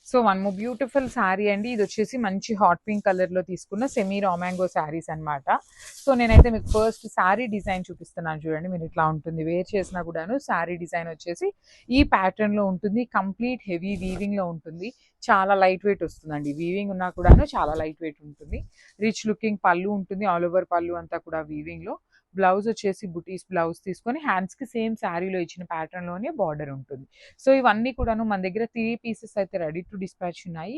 So one more beautiful sari అండి. ఇది వచ్చేసి మంచి హాట్ పింక్ కలర్ లో తీసుకున్న సెమీ రామాంగో శారీస్ అన్నమాట. సో నేనైతే మీకు ఫస్ట్ శారీ డిజైన్ చూపిస్తున్నాను చూడండి. మీరు ఇట్లా ఉంటుంది, వేర్ చేసినా కూడాను శారీ డిజైన్ వచ్చేసి ఈ ప్యాటర్న్ లో ఉంటుంది. కంప్లీట్ హెవీ వీవింగ్ లో ఉంటుంది. చాలా లైట్ వెయిట్ వస్తుందండి. వీవింగ్ ఉన్నా కూడాను చాలా లైట్ వెయిట్ ఉంటుంది. రిచ్ లుకింగ్ పళ్ళు ఉంటుంది. ఆల్ ఓవర్ పళ్ళు అంతా కూడా వీవింగ్ లో. బ్లౌజ్ వచ్చేసి బుటీస్ బ్లౌజ్ తీసుకొని హ్యాండ్స్ కి సేమ్ శారీలో ఇచ్చిన ప్యాటర్న్ లోనే బార్డర్ ఉంటుంది. సో ఇవన్నీ కూడాను మన దగ్గర 3 పీసెస్ అయితే రెడీ టు డిస్పాచ్ ఉన్నాయి.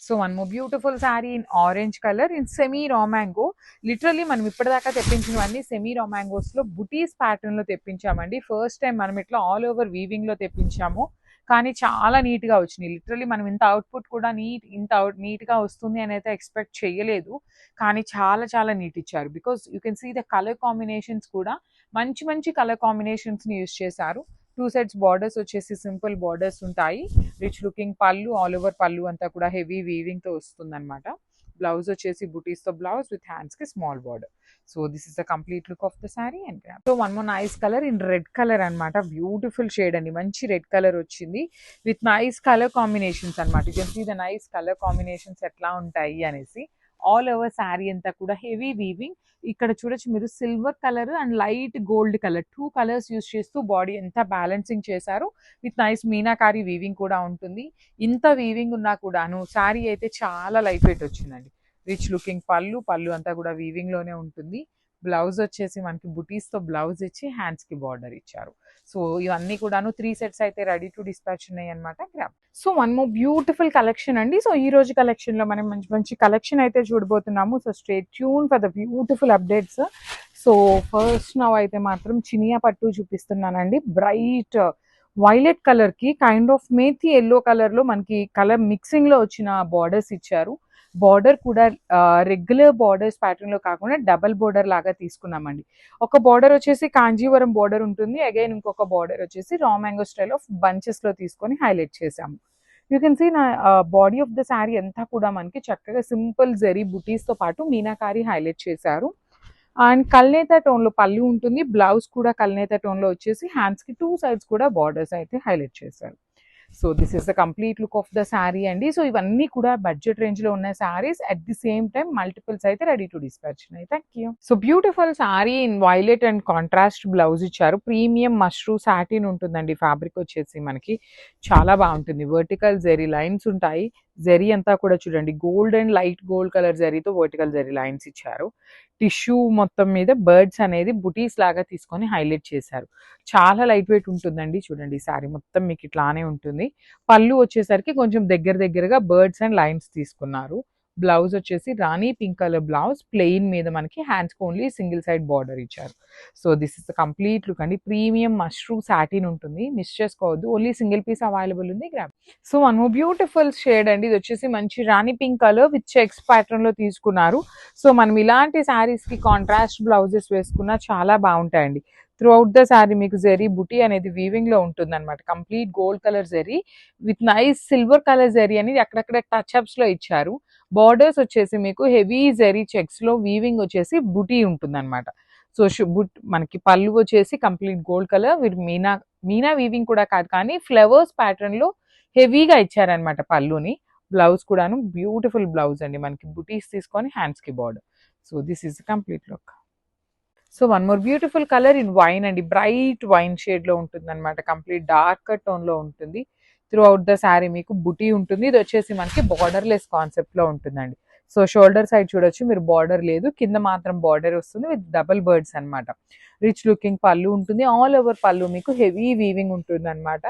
So one more beautiful sari in orange colour in semi రామాంగో. లిటరల్లీ మనం ఇప్పటిదాకా తెప్పించినవన్నీ సెమీ రామాంగోస్ లో బుటీస్ ప్యాటర్న్ లో తెప్పించామండి. ఫస్ట్ టైం మనం ఇట్లా ఆల్ ఓవర్ వీవింగ్ లో తెప్పించాము. కానీ చాలా నీట్ గా వచ్చినాయి. లిటరల్లీ మనం ఇంత అవుట్పుట్ కూడా నీట్ గా వస్తుంది అని అయితే ఎక్స్పెక్ట్ చేయలేదు. కానీ చాలా చాలా నీట్ ఇచ్చారు. Because you can see the colour combinations కూడా మంచి మంచి కలర్ కాంబినేషన్స్ ని యూస్ చేశారు. 2 సెట్స్ బార్డర్స్ వచ్చేసి సింపుల్ బార్డర్స్ ఉంటాయి. రిచ్ లుకింగ్ పళ్ళు, ఆల్ ఓవర్ పళ్ళు అంతా కూడా హెవీ వీవింగ్ తో వస్తుంది అనమాట. బ్లౌజ్ వచ్చేసి బుటీస్ తో బ్లౌజ్ విత్ హ్యాండ్స్ కి small border. So this is the complete look of the sari and gram. So one more nice colour in red colour అనమాట. బ్యూటిఫుల్ షేడ్ అండి. మంచి రెడ్ కలర్ వచ్చింది విత్ నైస్ కలర్ కాంబినేషన్స్ అనమాట. You can see the nice colour combinations ఎట్లా ఉంటాయి అనేసి. All over sari అంతా కూడా హెవీ వీవింగ్. ఇక్కడ చూడొచ్చు మీరు silver colour and light gold colour 2 colours use చేస్తూ బాడీ ఎంత బ్యాలెన్సింగ్ చేశారు. విత్ నైస్ మీనాకారి వీవింగ్ కూడా ఉంటుంది. ఇంత వీవింగ్ ఉన్నా కూడాను శారీ అయితే చాలా లైట్ వెయిట్ వచ్చిందండి. రిచ్ లుకింగ్ పళ్ళు అంతా కూడా వీవింగ్ లోనే ఉంటుంది. బ్లౌజ్ వచ్చేసి మనకి బుటీస్ తో బ్లౌజ్ ఇచ్చి హ్యాండ్స్ కి బార్డర్ ఇచ్చారు. సో ఇవన్నీ కూడాను 3 సెట్స్ అయితే రెడీ టు డిస్పాచ్ ఉన్నాయి అనమాట. Gram. So one more beautiful collection అండి. సో ఈ రోజు కలెక్షన్ లో మనం మంచి మంచి కలెక్షన్ అయితే చూడబోతున్నాము. So stay tune for the beautiful updates. So first now అయితే మాత్రం చినియా పట్టు చూపిస్తున్నానండి. బ్రైట్ వైలెట్ కలర్ కి kind of methi yellow colour లో మనకి కలర్ మిక్సింగ్ లో వచ్చిన బార్డర్స్ ఇచ్చారు. బార్డర్ కూడా రెగ్యులర్ బార్డర్స్ ప్యాటర్న్ లో కాకుండా డబల్ బార్డర్ లాగా తీసుకున్నామండి. ఒక బార్డర్ వచ్చేసి కాంజీవరం బార్డర్ ఉంటుంది. అగైన్ ఇంకొక బార్డర్ వచ్చేసి raw mango style of bunches లో తీసుకొని హైలైట్ చేసాము. యూ కెన్ సీ నా బాడీ ఆఫ్ ద శారీ అంతా కూడా మనకి చక్కగా సింపుల్ జరీ బుటీస్ తో పాటు మీనాకారి హైలైట్ చేశారు. అండ్ కల్నేత టోన్ లో పళ్ళు ఉంటుంది. బ్లౌజ్ కూడా కల్నేత టోన్ లో వచ్చేసి హ్యాండ్స్ కి 2 సైడ్స్ కూడా బార్డర్స్ అయితే హైలైట్ చేశారు. So this is the complete look of the sari అండి. సో ఇవన్నీ కూడా బడ్జెట్ రేంజ్ లో ఉన్న saris. At the same time multiples అయితే రెడీ టు డిస్పాచ్ ఉన్నాయి. Thank you. So beautiful sari in violet and contrast blouse ఇచ్చారు. ప్రీమియం మష్రూ సాటిన్ ఉంటుందండి. ఫ్యాబ్రిక్ వచ్చేసి మనకి చాలా బాగుంటుంది. వర్టికల్ జెరీ లైన్స్ ఉంటాయి. జెరీ అంతా కూడా చూడండి gold and light gold colour జరీతో వర్టికల్ జెరీ లైన్స్ ఇచ్చారు. టిష్యూ మొత్తం మీద బర్డ్స్ అనేది బుటీస్ లాగా తీసుకొని హైలైట్ చేశారు. చాలా లైట్ వెయిట్ ఉంటుందండి. చూడండి శారీ మొత్తం మీకు ఇట్లానే ఉంటుంది. పళ్ళు వచ్చేసరికి కొంచెం దగ్గరగా బర్డ్స్ అండ్ లైన్స్ తీసుకున్నారు. బ్లౌజ్ వచ్చేసి rani pink colour blouse plain మీద మనకి hands only single side border ఇచ్చారు. So this is the complete look అండి. ప్రీమియం మష్రూ సాటిన్ ఉంటుంది. మిస్ చేసుకోవద్దు. ఓన్లీ సింగిల్ పీస్ అవైలబుల్ ఉంది. Grab. So one beautiful shade అండి. ఇది వచ్చేసి మంచి rani pink colour with checks pattern లో తీసుకున్నారు. సో మనం ఇలాంటి శారీస్ కి కాంట్రాస్ట్ బ్లౌజెస్ వేసుకున్నా చాలా బాగుంటాయండి. త్రూ అవుట్ ద శారీ మీకు జెరీ బుటీ అనేది వీవింగ్ లో ఉంటుంది అనమాట. Complete gold colour zari with nice silver colour zari అనేది అక్కడక్కడ టచ్ అప్స్ లో ఇచ్చారు. బార్డర్స్ వచ్చేసి మీకు హెవీ జెరీ చెక్స్ లో వీవింగ్ వచ్చేసి బుటీ ఉంటుంది అనమాట. సో మనకి పళ్ళు వచ్చేసి కంప్లీట్ గోల్డ్ కలర్ విత్ మీనా వీవింగ్ కూడా కాదు కానీ ఫ్లవర్స్ ప్యాటర్న్ లో హెవీగా ఇచ్చారనమాట పళ్ళుని. బ్లౌజ్ కూడాను బ్యూటిఫుల్ బ్లౌజ్ అండి. మనకి బుటీస్ తీసుకొని హ్యాండ్స్ కి border. So this is complete look. So one more beautiful colour in wine అండి. బ్రైట్ వైన్ షేడ్ లో ఉంటుంది అనమాట. కంప్లీట్ డార్క్ టోన్ లో ఉంటుంది. త్రూ అవుట్ ద శారీ మీకు బుటీ ఉంటుంది. ఇది వచ్చేసి మనకి బార్డర్ లెస్ కాన్సెప్ట్ లో ఉంటుందండి. సో షోల్డర్ సైడ్ చూడొచ్చు మీరు, బార్డర్ లేదు, కింద మాత్రం బార్డర్ వస్తుంది విత్ డబల్ బర్డ్స్ అనమాట. రిచ్ లుకింగ్ పళ్ళు ఉంటుంది. ఆల్ ఓవర్ పళ్ళు మీకు హెవీ వీవింగ్ ఉంటుంది అనమాట.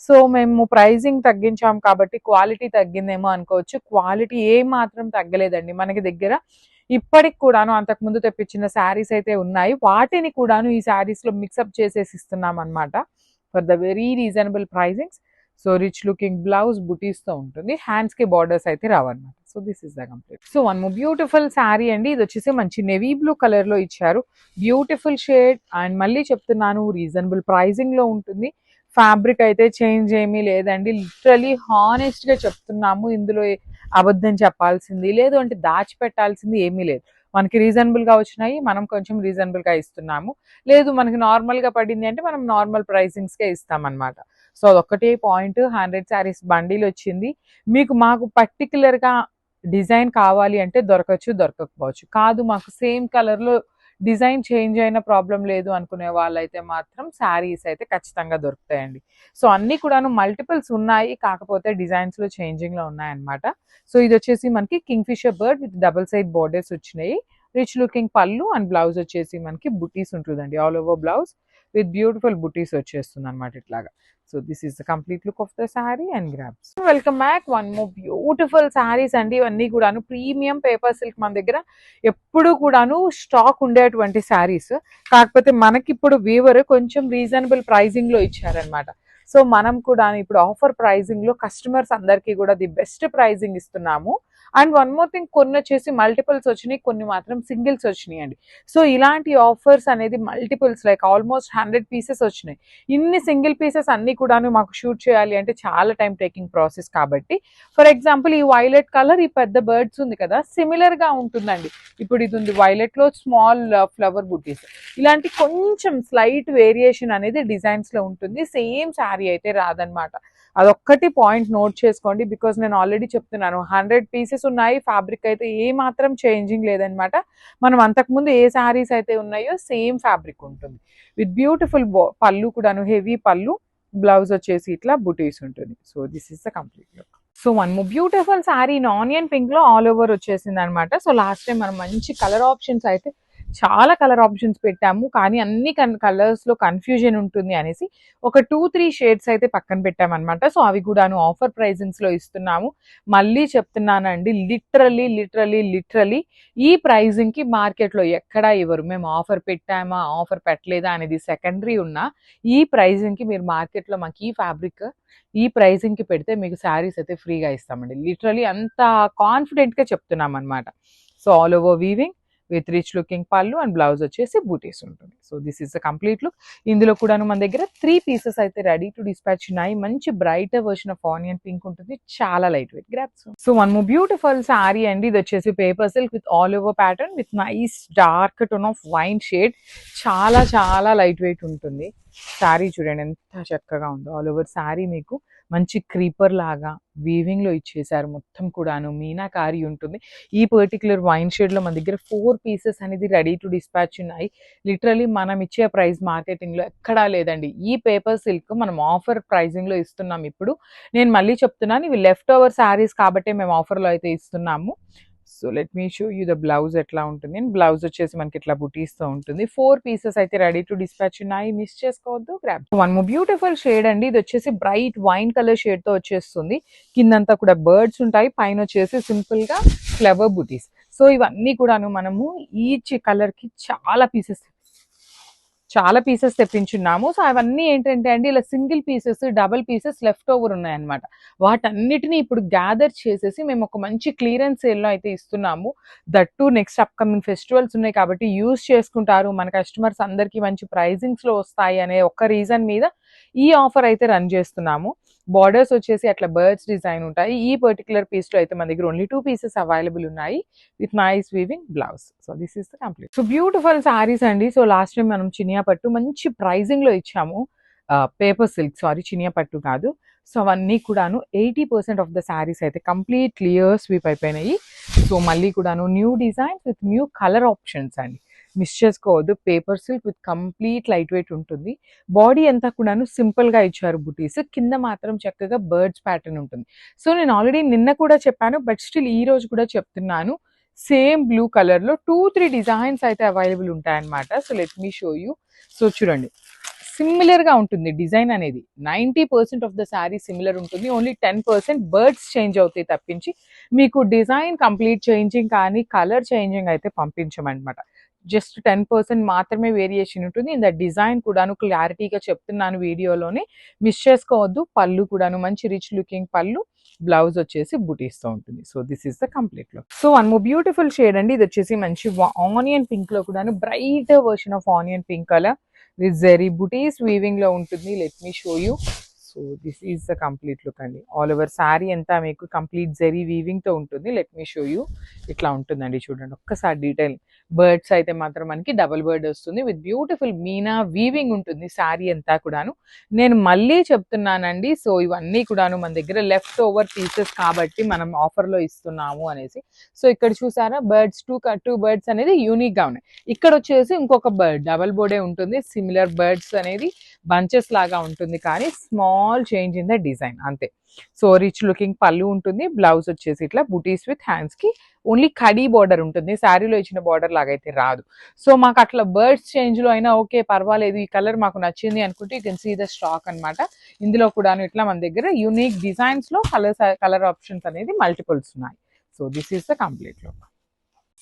సో మేము ప్రైజింగ్ తగ్గించాం కాబట్టి క్వాలిటీ తగ్గిందేమో అనుకోవచ్చు. క్వాలిటీ ఏ మాత్రం తగ్గలేదండి. మనకి దగ్గర ఇప్పటికి కూడాను అంతకుముందు తెప్పించిన శారీస్ అయితే ఉన్నాయి. వాటిని కూడాను ఈ శారీస్ లో మిక్సప్ చేసేసి ఇస్తున్నాం అనమాట for the very reasonable pricings. So rich looking blouse buttis తో ఉంటుంది. హ్యాండ్స్ కి బార్డర్స్ అయితే రావన్నమాట. So this is the complete. So one more beautiful sari అండి. ఇది వచ్చేసి మంచి నెవీ బ్లూ కలర్ లో ఇచ్చారు. బ్యూటిఫుల్ షేడ్ అండ్ మళ్ళీ చెప్తున్నాను రీజనబుల్ ప్రైజింగ్ లో ఉంటుంది. ఫ్యాబ్రిక్ అయితే చేంజ్ ఏమీ లేదండి. లిటరలీ హానెస్ట్ గా చెప్తున్నాము. ఇందులో అబద్ధం చెప్పాల్సింది లేదు, అంటే దాచిపెట్టాల్సింది ఏమీ లేదు. మనకి రీజనబుల్ గా వచ్చినాయి, మనం కొంచెం రీజనబుల్ గా ఇస్తున్నాము. లేదు మనకి నార్మల్ గా పడింది అంటే మనం నార్మల్ ప్రైసింగ్స్ కే ఇస్తాం అనమాట. సో అదొక్కటే పాయింట్. 100 శారీస్ బండిల్ వచ్చింది. మీకు మాకు పర్టికులర్గా డిజైన్ కావాలి అంటే దొరకచ్చు, దొరకకపోవచ్చు. కాదు మాకు సేమ్ కలర్లో డిజైన్ చేంజ్ అయిన ప్రాబ్లం లేదు అనుకునే వాళ్ళైతే మాత్రం శారీస్ అయితే ఖచ్చితంగా దొరుకుతాయండి. సో అన్నీ కూడాను మల్టిపుల్స్ ఉన్నాయి, కాకపోతే డిజైన్స్లో చేంజింగ్లో ఉన్నాయన్నమాట. సో ఇది వచ్చేసి మనకి kingfisher bird with double side borders వచ్చినాయి. రిచ్ లుకింగ్ పళ్ళు అండ్ బ్లౌజ్ వచ్చేసి మనకి బుటీస్ ఉంటుందండి. All over blouse with beautiful బుటీస్ వచ్చేస్తుంది అనమాట ఇట్లాగా. So this is the complete look of the sari and grabs. Welcome back. One more beautiful saris అండి. ఇవన్నీ కూడాను ప్రీమియం పేపర్ సిల్క్. మన దగ్గర ఎప్పుడు కూడాను స్టాక్ ఉండేటువంటి శారీస్, కాకపోతే మనకి ఇప్పుడు వీవర్ కొంచెం రీజనబుల్ ప్రైజింగ్ లో ఇచ్చారనమాట. సో మనం కూడా ఇప్పుడు ఆఫర్ ప్రైజింగ్ లో కస్టమర్స్ అందరికీ కూడా ది బెస్ట్ ప్రైజింగ్ ఇస్తున్నాము. అండ్ వన్ మోర్ థింగ్, కొన్ని వచ్చేసి మల్టిపుల్స్ వచ్చినాయి, కొన్ని మాత్రం సింగిల్స్ వచ్చినాయి అండి. సో ఇలాంటి ఆఫర్స్ అనేది మల్టిపుల్స్ లైక్ ఆల్మోస్ట్ 100 పీసెస్ వచ్చినాయి. ఇన్ని సింగిల్ పీసెస్ అన్ని కూడాను మాకు షూట్ చేయాలి అంటే చాలా టైం టేకింగ్ ప్రాసెస్. కాబట్టి ఫర్ ఎగ్జాంపుల్ ఈ వైలెట్ కలర్, ఈ పెద్ద బర్డ్స్ ఉంది కదా, సిమిలర్ గా ఉంటుందండి. ఇప్పుడు ఇది ఉంది వైలెట్ లో స్మాల్ ఫ్లవర్ బుటీస్, ఇలాంటి కొంచెం స్లైట్ వేరియేషన్ అనేది డిజైన్స్ లో ఉంటుంది. సేమ్ శారీ అయితే రాదనమాట. అదొక్కటి పాయింట్ నోట్ చేసుకోండి. బికాస్ నేను ఆల్రెడీ చెప్తున్నాను, 100 పీసెస్ ఉన్నాయి. ఫ్యాబ్రిక్ అయితే ఏ మాత్రం చేంజింగ్ లేదనమాట. మనం అంతకుముందు ఏ శారీస్ అయితే ఉన్నాయో సేమ్ ఫ్యాబ్రిక్ ఉంటుంది. విత్ బ్యూటిఫుల్ పళ్ళు కూడాను, హెవీ పళ్ళు, బ్లౌజ్ వచ్చేసి ఇట్లా బుటీస్ ఉంటుంది. So this is the complete look. So one more beautiful sari in onion pink లో ఆల్ ఓవర్ వచ్చేసింది అనమాట. సో లాస్ట్ టైం మనం మంచి కలర్ ఆప్షన్స్ అయితే చాలా కలర్ ఆప్షన్స్ పెట్టాము, కానీ అన్ని కలర్స్ లో కన్ఫ్యూజన్ ఉంటుంది అనేసి ఒక 2-3 షేడ్స్ అయితే పక్కన పెట్టామన్నమాట. సో అవి కూడాను ఆఫర్ ప్రైజింగ్స్ లో ఇస్తున్నాము. మళ్ళీ చెప్తున్నానండి, లిటరలీ ఈ ప్రైజింగ్ కి మార్కెట్ లో ఎక్కడా ఇవ్వరు. మేము ఆఫర్ పెట్టామా ఆఫర్ పెట్టలేదా అనేది సెకండరీ ఉన్నా, ఈ ప్రైజింగ్ కి మీరు మార్కెట్ లో మాకు ఈ ఫ్యాబ్రిక్ ఈ ప్రైజింగ్ కి పెడితే మీకు శారీస్ అయితే ఫ్రీగా ఇస్తామండి. లిటరలీ అంత కాన్ఫిడెంట్ గా చెప్తున్నాం అనమాట. So all over weaving with rich looking పళ్ళు అండ్ బ్లౌజ్ వచ్చేసి బూటీస్ ఉంటుంది. So this is the complete look. ఇందులో కూడా మన దగ్గర 3 పీసెస్ అయితే రెడీ టు డిస్పాచ్ ఉన్నాయి. మంచి bright version of onion pink ఉంటుంది, చాలా light wait. Grabs. So one more beautiful sari అండి. ఇది వచ్చేసి paper silk with all over pattern with nice dark tone of wine shade. చాలా లైట్ వెయిట్ ఉంటుంది. శారీ చూడండి ఎంత చక్కగా ఉందో. ఆల్ ఓవర్ శారీ మీకు మంచి క్రీపర్ లాగా వీవింగ్ లో ఇచ్చేసారు. మొత్తం కూడాను మీనాకారి ఉంటుంది. ఈ పర్టికులర్ వైన్ షేడ్ లో మన దగ్గర 4 పీసెస్ అనేది రెడీ టు డిస్పాచ్ ఉన్నాయి. లిటరలీ మనం ఇచ్చే ప్రైస్ మార్కెటింగ్ లో ఎక్కడా లేదండి. ఈ పేపర్ సిల్క్ మనం ఆఫర్ ప్రైజింగ్ లో ఇస్తున్నాం. ఇప్పుడు నేను మళ్ళీ చెప్తున్నాను, ఇవి లెఫ్ట్ ఓవర్ శారీస్ కాబట్టి మేము ఆఫర్ లో అయితే ఇస్తున్నాము. So let me show you the blouse ఎట్లా ఉంటుంది. బ్లౌజ్ వచ్చేసి మనకి ఇట్లా బుటీస్ తో ఉంటుంది. 4 పీసెస్ అయితే రెడీ టు డిస్పాచ్ ఉన్నాయి, మిస్ చేసుకోవద్దు. Grab. One more beautiful shade అండి. ఇది వచ్చేసి బ్రైట్ వైన్ కలర్ షేడ్ తో వచ్చేస్తుంది. కిందంతా కూడా బర్డ్స్ ఉంటాయి, పైన వచ్చేసి సింపుల్ గా ఫ్లవర్ బుటీస్. సో ఇవన్నీ కూడాను మనము ఈచ్ కలర్ కి చాలా పీసెస్ తెప్పించున్నాము. సో అవన్నీ ఏంటంటే అండి, ఇలా single pieces, double pieces left over ఉన్నాయన్నమాట. వాటన్నిటిని ఇప్పుడు గ్యాదర్ చేసేసి మేము ఒక మంచి క్లియరెన్స్ సేల్లో అయితే ఇస్తున్నాము. దట్టు నెక్స్ట్ అప్కమింగ్ ఫెస్టివల్స్ ఉన్నాయి కాబట్టి యూజ్ చేసుకుంటారు, మన కస్టమర్స్ అందరికీ మంచి ప్రైజింగ్స్లో వస్తాయి అనే ఒక్క రీజన్ మీద ఈ ఆఫర్ అయితే రన్ చేస్తున్నాము. బార్డర్స్ వచ్చేసి అట్లా బర్డ్స్ డిజైన్ ఉంటాయి. ఈ పర్టికులర్ పీస్ లో అయితే మన దగ్గర ఓన్లీ 2 పీసెస్ అవైలబుల్ ఉన్నాయి with nice weaving blouse. So this is the complete. So beautiful saris అండి. సో లాస్ట్ టైం మనం చినియా పట్టు మంచి ప్రైజింగ్ లో ఇచ్చాము. పేపర్ సిల్క్, సారీ చినియా పట్టు కాదు. సో అవన్నీ కూడాను 80% ఆఫ్ ద శారీస్ అయితే కంప్లీట్ క్లియర్ స్వీప్ అయిపోయినాయి. సో మళ్ళీ కూడాను new designs with new colour options అండి. మిస్ చేసుకోవద్దు. Paper silk with complete light weight ఉంటుంది. బాడీ అంతా కూడాను సింపుల్ గా ఇచ్చారు బుటీస్, కింద మాత్రం చక్కగా బర్డ్స్ ప్యాటర్న్ ఉంటుంది. సో నేను ఆల్రెడీ నిన్న కూడా చెప్పాను, బట్ స్టిల్ ఈ రోజు కూడా చెప్తున్నాను, సేమ్ బ్లూ కలర్ లో 2-3 డిజైన్స్ అయితే అవైలబుల్ ఉంటాయన్నమాట. So let me show you. So చూడండి, సిమిలర్ గా ఉంటుంది డిజైన్ అనేది. 90% ఆఫ్ ద శారీ సిమిలర్ ఉంటుంది. ఓన్లీ 10% బర్డ్స్ చేంజ్ అవుతాయి తప్పించి మీకు డిజైన్ కంప్లీట్ చేంజింగ్ కానీ కలర్ చేంజింగ్ అయితే పంపించమన్నమాట. జస్ట్ 10% మాత్రమే వేరియేషన్ ఉంటుంది. ఇంత డిజైన్ కూడాను క్లారిటీగా చెప్తున్నాను వీడియోలోనే, మిస్ చేసుకోవద్దు. పళ్ళు కూడాను మంచి రిచ్ లుకింగ్ పళ్ళు, బ్లౌజ్ వచ్చేసి బుటీస్ తో ఉంటుంది. So this is the complete look. So one more beautiful shade అండి. ఇది వచ్చేసి మంచి ఆనియన్ పింక్ లో కూడాను bright version of onion pink colour with zari బుటీస్ వీవింగ్ లో ఉంటుంది. Let me show you. So this is the complete look అండి. ఆల్ ఓవర్ శారీ అంతా మీకు కంప్లీట్ జెరీ వీవింగ్తో ఉంటుంది. Let me show you. ఇట్లా ఉంటుందండి చూడండి ఒక్కసారి డీటెయిల్. బర్డ్స్ అయితే మాత్రం మనకి డబుల్ బర్డ్ వస్తుంది విత్ బ్యూటిఫుల్ మీనా వీవింగ్ ఉంటుంది శారీ అంతా కూడాను. నేను మళ్ళీ చెప్తున్నానండి, సో ఇవన్నీ కూడాను మన దగ్గర లెఫ్ట్ ఓవర్ పీసెస్ కాబట్టి మనం ఆఫర్లో ఇస్తున్నాము అనేసి. సో ఇక్కడ చూసారా బర్డ్స్ టూ బర్డ్స్ అనేది యూనిక్గా ఉన్నాయి. ఇక్కడ వచ్చేసి ఇంకొక బర్డ్ డబల్ బోర్డే ఉంటుంది. సిమిలర్ బర్డ్స్ అనేది బంచెస్ లాగా ఉంటుంది కానీ small change in the design అంతే. సో రిచ్ లుకింగ్ పళ్ళు ఉంటుంది. బ్లౌజ్ వచ్చేసి ఇట్లా బుటీస్ విత్ హ్యాండ్స్ కి ఓన్లీ కడీ బార్డర్ ఉంటుంది. శారీలో ఇచ్చిన బార్డర్ లాగా అయితే రాదు. సో మాకు అట్లా బర్డ్స్ చేంజ్ లో అయినా ఓకే పర్వాలేదు, ఈ కలర్ మాకు నచ్చింది అనుకుంటే you can see the stock అనమాట. ఇందులో కూడా ఇట్లా మన దగ్గర యూనిక్ డిజైన్స్ లో కలర్ ఆప్షన్స్ అనేది మల్టిపుల్స్ ఉన్నాయి. So this is the complete look.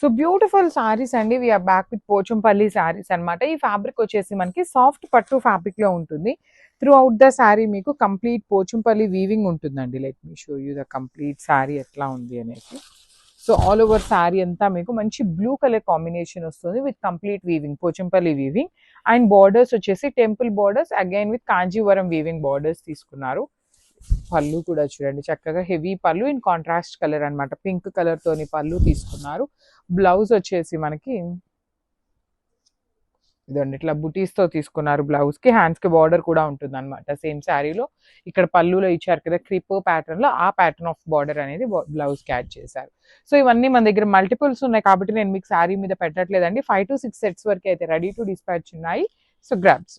So beautiful saris అండి. We are back with Pochampally saris అనమాట. ఈ ఫ్యాబ్రిక్ వచ్చేసి మనకి సాఫ్ట్ పట్టు ఫ్యాబ్రిక్ లో ఉంటుంది. త్రూ అవుట్ ద శారీ మీకు కంప్లీట్ పోచంపల్లి వీవింగ్ ఉంటుందండి. Let me show you the complete sari ఎట్లా ఉంది అనేసి. సో ఆల్ ఓవర్ శారీ అంతా మీకు మంచి బ్లూ కలర్ కాంబినేషన్ వస్తుంది with complete weaving, Pochampally weaving. And borders వచ్చేసి temple borders again with Kanjeevaram weaving borders తీసుకున్నారు. పళ్ళు కూడా చూడండి చక్కగా హెవీ పళ్ళు ఇన్ కాంట్రాస్ట్ కలర్ అనమాట. పింక్ కలర్ తోని పళ్ళు తీసుకున్నారు. బ్లౌజ్ వచ్చేసి మనకి ఇదండి ఇట్లా బుటీస్ తో తీసుకున్నారు. బ్లౌజ్ కి హ్యాండ్స్ కి బార్డర్ కూడా ఉంటుంది అనమాట సేమ్ శారీలో. ఇక్కడ పళ్ళులో ఇచ్చారు కదా క్రీపర్ ప్యాటర్న్ లో, ఆ ప్యాటర్న్ ఆఫ్ బార్డర్ అనేది బ్లౌజ్ కి యాడ్ చేశారు. సో ఇవన్నీ మన దగ్గర మల్టిపుల్స్ ఉన్నాయి కాబట్టి నేను మీకు శారీ మీద పెట్టట్లేదండి. 5 to 6 సెట్స్ వరకు అయితే రెడీ టు డిస్పాచ్ ఉన్నాయి. So grabs.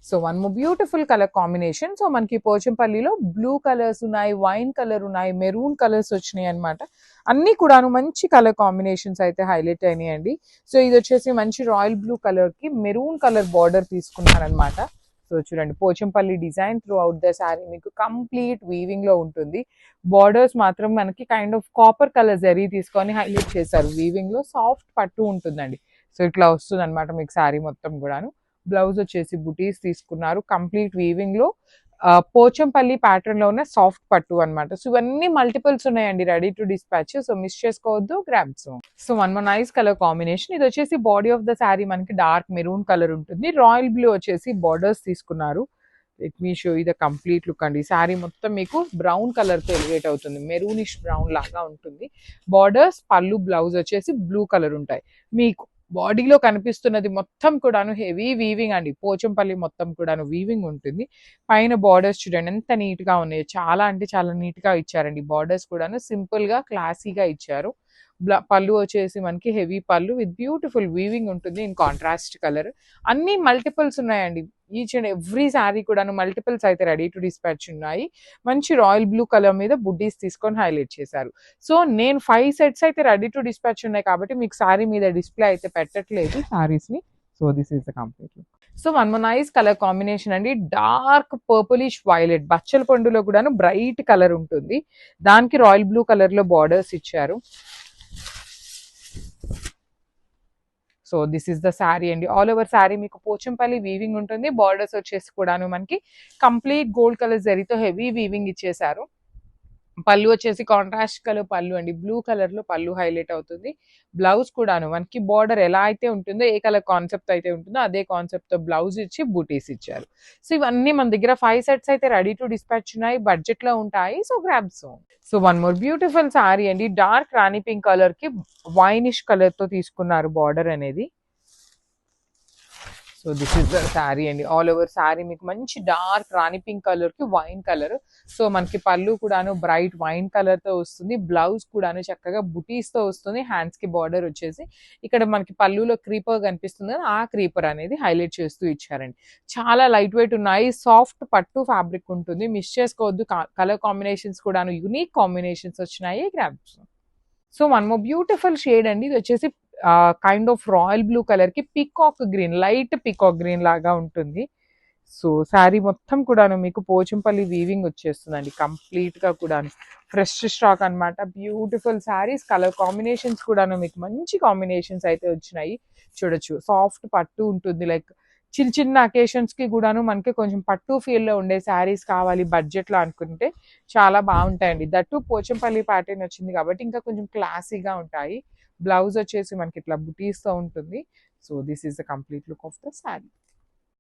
So one more beautiful colour combination. So మనకి పోచంపల్లిలో బ్లూ కలర్స్ ఉన్నాయి, వైన్ కలర్ ఉన్నాయి, మెరూన్ కలర్స్ వచ్చినాయి అనమాట. అన్ని కూడాను మంచి కలర్ కాంబినేషన్స్ అయితే హైలైట్ అయినాయండి. సో ఇది వచ్చేసి మంచి రాయల్ బ్లూ కలర్ కి మెరూన్ కలర్ బార్డర్ తీసుకున్నారనమాట. సో చూడండి Pochampally design throughout the sari మీకు కంప్లీట్ వీవింగ్ లో ఉంటుంది. బార్డర్స్ మాత్రం మనకి kind of copper colour zari తీసుకొని హైలైట్ చేశారు. వీవింగ్ లో సాఫ్ట్ పట్టు ఉంటుందండి. సో ఇట్లా వస్తుంది అనమాట మీకు శారీ మొత్తం కూడాను. బ్లౌజ్ వచ్చేసి బుటీస్ తీసుకున్నారు కంప్లీట్ వీవింగ్ లో. పోచంపల్లి ప్యాటర్న్ లో ఉన్న సాఫ్ట్ పట్టు అనమాట. సో ఇవన్నీ మల్టిపుల్స్ ఉన్నాయండి ready to dispatch. So miss చేసుకోవద్దు, grabs. So one more nice colour combination. ఇది వచ్చేసి బాడీ ఆఫ్ ద శారీ మనకి డార్క్ మెరూన్ కలర్ ఉంటుంది. రాయల్ బ్లూ వచ్చేసి బార్డర్స్ తీసుకున్నారు. లెట్ మీ షో ఇది కంప్లీట్ లుక్ అండి. శారీ మొత్తం మీకు బ్రౌన్ కలర్ తో ఎలివేట్ అవుతుంది. మెరూనిష్ బ్రౌన్ లాగా ఉంటుంది. బార్డర్స్ పళ్ళు బ్లౌజ్ వచ్చేసి బ్లూ కలర్ ఉంటాయి. మీకు బాడీలో కనిపిస్తున్నది మొత్తం కూడాను హెవీ వీవింగ్ అండి. పోచంపల్లి మొత్తం కూడాను వీవింగ్ ఉంటుంది. పైన బార్డర్స్ చూడండి ఎంత నీట్ గా ఉన్నాయి. చాలా అంటే చాలా నీట్ గా ఇచ్చారండి. బార్డర్స్ కూడాను సింపుల్ గా క్లాసీగా ఇచ్చారు. పళ్ళు వచ్చేసి మనకి హెవీ పళ్ళు విత్ బ్యూటిఫుల్ వీవింగ్ ఉంటుంది ఇన్ కాంట్రాస్ట్ కలర్. అన్ని మల్టిపుల్స్ ఉన్నాయండి. ఈచ్ అండ్ ఎవ్రీ శారీ కూడాను మల్టిపుల్స్ అయితే రెడీ టు డిస్పాచ్ ఉన్నాయి. మంచి రాయల్ బ్లూ కలర్ మీద బుడ్డీస్ తీసుకొని హైలైట్ చేశారు. సో నేను 5 సెట్స్ అయితే రెడీ టు డిస్పాచ్ ఉన్నాయి కాబట్టి మీకు శారీ మీద డిస్ప్లే అయితే పెట్టట్లేదు శారీస్ ని. So this is the complete look. So one more nice colour combination అండి. డార్క్ పర్పులిష్ వైలెట్, బచ్చల పండులో కూడాను బ్రైట్ కలర్ ఉంటుంది. దానికి రాయల్ బ్లూ కలర్ లో బార్డర్స్ ఇచ్చారు. So this is the sari అండి. ఆల్ ఓవర్ శారీ మీకు పోచంపల్లి వీవింగ్ ఉంటుంది. బార్డర్స్ వచ్చేసి కూడాను మనకి కంప్లీట్ గోల్డ్ కలర్ జరీతో హెవీ వీవింగ్ ఇచ్చేసారు. పళ్ళు వచ్చేసి కాంట్రాస్ట్ కలర్ పళ్ళు అండి. బ్లూ కలర్ లో పళ్ళు హైలైట్ అవుతుంది. బ్లౌజ్ కూడాను మనకి బార్డర్ ఎలా అయితే ఉంటుందో, ఏ కలర్ కాన్సెప్ట్ అయితే ఉంటుందో అదే కాన్సెప్ట్ తో బ్లౌజ్ ఇచ్చి బూటీస్ ఇచ్చారు. సో ఇవన్నీ మన దగ్గర 5 సెట్స్ అయితే రెడీ టు డిస్పాచ్ ఉన్నాయి. బడ్జెట్ లో ఉంటాయి. So grabs. So one more beautiful sari అండి. డార్క్ రాణి పింక్ కలర్ కి వైనిష్ కలర్ తో తీసుకున్నారు బార్డర్ అనేది. So this is the sari అండి. ఆల్ ఓవర్ శారీ మీకు మంచి డార్క్ రాణి పింక్ కలర్ కి వైన్ కలర్. సో మనకి పళ్ళు కూడాను బ్రైట్ వైన్ కలర్ తో వస్తుంది. బ్లౌజ్ కూడాను చక్కగా బుటీస్ తో వస్తుంది. హ్యాండ్స్ కి బార్డర్ వచ్చేసి ఇక్కడ మనకి పళ్ళులో క్రీపర్ కనిపిస్తుంది, ఆ క్రీపర్ అనేది హైలైట్ చేస్తూ ఇచ్చారండి. చాలా లైట్ వెయిట్ ఉన్నాయి. సాఫ్ట్ పట్టు ఫ్యాబ్రిక్ ఉంటుంది. మిస్ చేసుకోవద్దు. కలర్ కాంబినేషన్స్ కూడాను యూనిక్ కాంబినేషన్స్ వచ్చినాయి. Grabs. So one more beautiful shade అండి. ఇది వచ్చేసి kind of royal blue colour కి peacock green, light peacock green లాగా ఉంటుంది. సో శారీ మొత్తం కూడాను మీకు పోచంపల్లి వీవింగ్ వచ్చేస్తుందండి. కంప్లీట్ గా కూడాను ఫ్రెష్ స్టాక్ అనమాట. బ్యూటిఫుల్ శారీస్. కలర్ కాంబినేషన్స్ కూడాను మీకు మంచి కాంబినేషన్స్ అయితే వచ్చినాయి. చూడొచ్చు సాఫ్ట్ పట్టు ఉంటుంది. లైక్ చిన్న చిన్న అకేషన్స్ కి కూడాను మనకి కొంచెం పట్టు ఫీల్ లో ఉండే శారీస్ కావాలి బడ్జెట్ లో అనుకుంటే చాలా బాగుంటాయండి. దట్టు పోచంపల్లి ప్యాటర్న్ వచ్చింది కాబట్టి ఇంకా కొంచెం క్లాసీగా ఉంటాయి. బ్లౌజ్ వచ్చేసి మనకి ఇట్లా బుటీస్ తో ఉంటుంది. So this is the complete look of the sari.